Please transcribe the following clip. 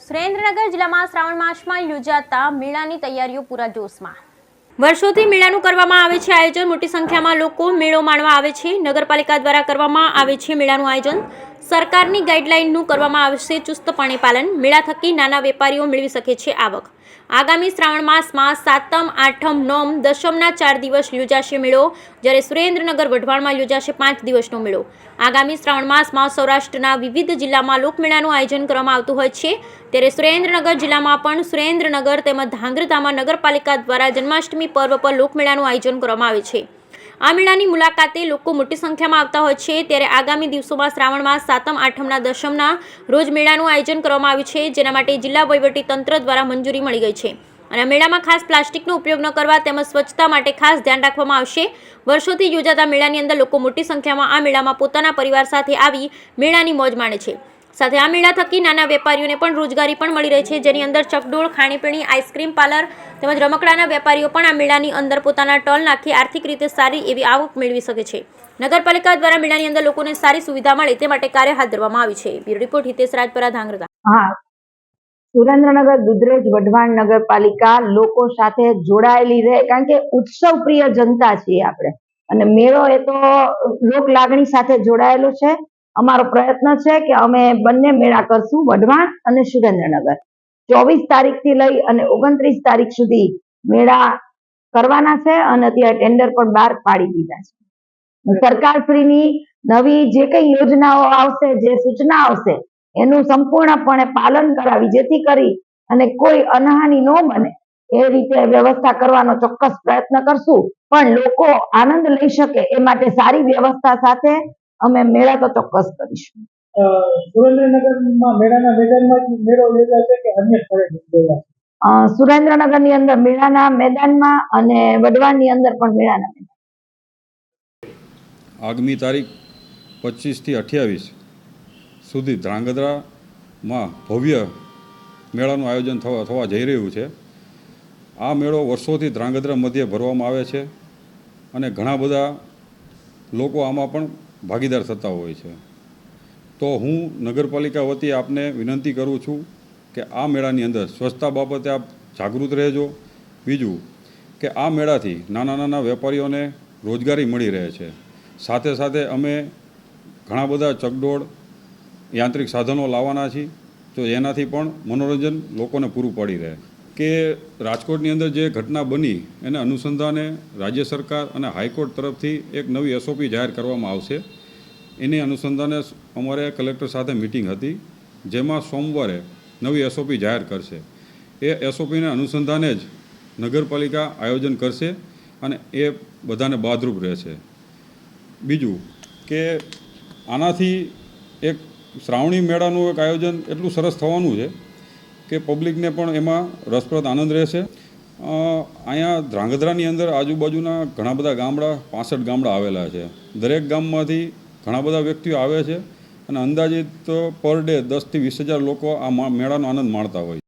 સુરેન્દ્રનગર જિલ્લામાં શ્રાવણ માસમાં યોજાતા મેળાની તૈયારીઓ પૂરા જોશમાં। વર્ષોથી મેળાનું કરવામાં આવે છે આયોજન। મોટી સંખ્યામાં લોકો મેળો માણવા આવે છે। નગરપાલિકા દ્વારા કરવામાં આવે છે મેળાનું આયોજન। સરકારની ગાઈડલાઈનનું કરવામાં આવશે ચુસ્તપણે પાલન। મેળા થકી નાના વેપારીઓ મેળવી શકે છે આવક। આગામી શ્રાવણ માસમાં સાતમ, આઠમ, નોમ, દશમના 4 દિવસ યોજાશે મેળો, જ્યારે સુરેન્દ્રનગર વઢવાણમાં યોજાશે 5 દિવસનો મેળો। આગામી શ્રાવણ માસમાં સૌરાષ્ટ્રના વિવિધ જિલ્લામાં લોકમેળાનું આયોજન કરવામાં આવતું હોય છે, ત્યારે સુરેન્દ્રનગર જિલ્લામાં પણ સુરેન્દ્રનગર તેમજ ધાંગ્રધામાં નગરપાલિકા દ્વારા જન્માષ્ટમી પર્વ પર લોકમેળાનું આયોજન કરવામાં આવે છે। આ મેળાની મુલાકાતે લોકો મોટી સંખ્યામાં આવતા હોય છે, ત્યારે આગામી દિવસોમાં શ્રાવણ માસ સાતમ, આઠમના, દશમના રોજ મેળાનું આયોજન કરવામાં આવ્યું છે, જેના માટે જિલ્લા વહીવટી તંત્ર દ્વારા મંજૂરી મળી ગઈ છે અને મેળામાં ખાસ પ્લાસ્ટિકનો ઉપયોગ ન કરવા તેમજ સ્વચ્છતા માટે ખાસ ધ્યાન રાખવામાં આવશે। વર્ષોથી યોજાતા મેળાની અંદર લોકો મોટી સંખ્યામાં આ મેળામાં પોતાના પરિવાર સાથે આવી મેળાની મોજ માણે છે। સાથે આ મેળા થકી નાના વેપારીઓને પણ રોજગારી પણ મળી રહી છે, જેની અંદર ચકડોળ, ખાણીપીણી, આઈસ્ક્રીમ પાર્લર તેમજ રમકડાના વેપારીઓ પણ આ મેળાની અંદર પોતાના સ્ટોલ નાખી આર્થિક રીતે સારી એવી આવક મેળવી શકે છે। નગરપાલિકા દ્વારા મેળાની અંદર લોકોને સારી સુવિધા મળે તે માટે કાર્ય હાથ ધરવામાં આવી છે। Bureau report Hitesh Rajpara, Dhrangadhra. હા, સુરેન્દ્રનગર દુધરેજ વઢવાણ નગરપાલિકા લોકો સાથે જોડાયેલી રહે, કારણ કે ઉત્સવ પ્રિય જનતા છીએ આપણે, અને મેળો એ તો લોક લાગણી સાથે જોડાયેલો છે। અમારો પ્રયત્ન છે કે અમે બંને મેળા કરશું, વઢવાણ અને સુરેન્દ્રનગર। 24 તારીખથી લઈ અને 29 તારીખ સુધી મેળા કરવાના છે અને અત્યારે ટેન્ડર પણ બહાર પાડી દીધા છે। સરકારશ્રીની નવી જે કઈ યોજનાઓ આવશે, જે સૂચના આવશે, એનું સંપૂર્ણપણે પાલન કરાવી જેથી કરી અને કોઈ અનહાનિ ન બને એ રીતે વ્યવસ્થા કરવાનો ચોક્કસ પ્રયત્ન કરશું, પણ લોકો આનંદ લઈ શકે એ માટે સારી વ્યવસ્થા સાથે અમે મેળા તો ચોક્કસ કરીશું। સુરેન્દ્રનગરમાં મેળાના મેદાનમાં મેળો યોજાશે કે અન્ય સ્થળે યોજાશે? સુરેન્દ્રનગરની અંદર મેળાના મેદાનમાં અને વઢવાણની અંદર પણ મેળાના મેદાન। આગામી તારીખ 25 થી 28 સુધી ધ્રાંગધ્રામાં ભવ્ય મેળાનું આયોજન થવા જઈ રહ્યું છે। આ મેળો વર્ષોથી ધ્રાંગધ્રા મધ્યે ભરવામાં આવે છે અને ઘણા બધા લોકો આમાં પણ ભાગીદાર થતા હોય છે। તો હું નગરપાલિકા વતી આપને વિનંતી કરું છું કે આ મેળાની અંદર સ્વચ્છતા બાબતે આપ જાગૃત રહેજો। બીજું કે આ મેળાથી નાના નાના વેપારીઓને રોજગારી મળી રહે છે। સાથે સાથે અમે ઘણા બધા ચકડોળ, યાંત્રિક સાધનો લાવવાના છીએ, તો એનાથી પણ મનોરંજન લોકોને પૂરું પડી રહે। કે રાજકોટની અંદર જે ઘટના બની એને અનુસંધાને રાજ્ય સરકાર અને હાઈકોર્ટ તરફથી એક નવી એસઓપી જાહેર કરવામાં આવશે। એની અનુસંધાને અમારે કલેક્ટર સાથે મિટિંગ હતી, જેમાં સોમવારે નવી એસઓપી જાહેર કરશે। એ એસઓપીને અનુસંધાને જ નગરપાલિકા આયોજન કરશે અને એ બધાને બાદરૂપ રહેશે। બીજું કે આનાથી એક શ્રાવણી મેળાનું એક આયોજન એટલું સરસ થવાનું છે કે પબ્લિકને પણ એમાં રસપ્રદ આનંદ રહેશે। અહીંયા ધ્રાંગધ્રાની અંદર આજુબાજુના ઘણા બધા ગામડા, 65 ગામડા આવેલા છે। દરેક ગામમાંથી ઘણા બધા વ્યક્તિઓ આવે છે અને અંદાજિત પર ડે 10 થી 20 હજાર લોકો આ મેળાનો આનંદ માણતા હોય છે।